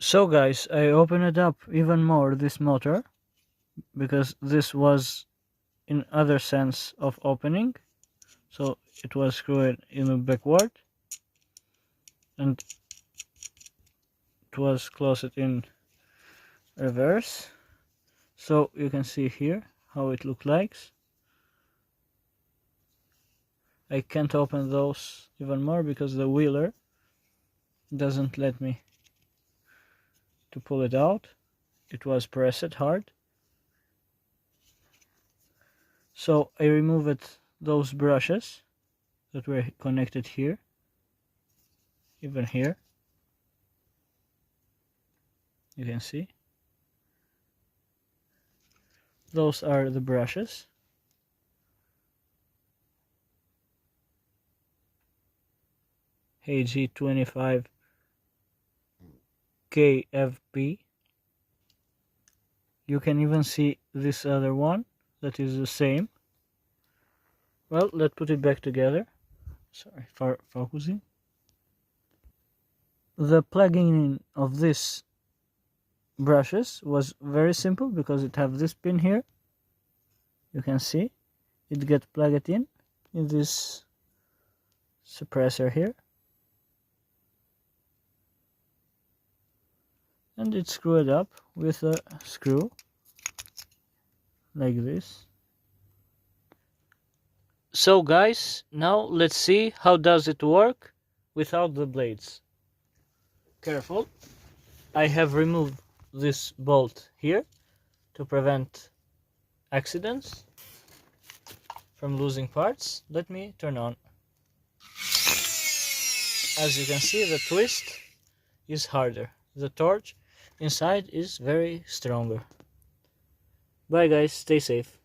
So guys, I opened it up even more, this motor, because this was in other sense of opening. So it was screwed in backward and it was closed in reverse. So you can see here how it looks like. I can't open those even more because the wheeler doesn't let me to pull it out. It was pressed hard. So I removed those brushes that were connected here, even here. You can see. Those are the brushes. AG25 KFP. You can even see this other one that is the same. Well, let's put it back together. Sorry for focusing. The plugging in of this brushes was very simple because it have this pin here. You can see it get plugged in this suppressor here, and it's screwed up with a screw like this. So guys, now let's see how does it work without the blades. Careful, I have removed this bolt here to prevent accidents from losing parts. Let me turn on. As you can see, the twist is harder. The torch inside is very stronger. Bye guys, stay safe.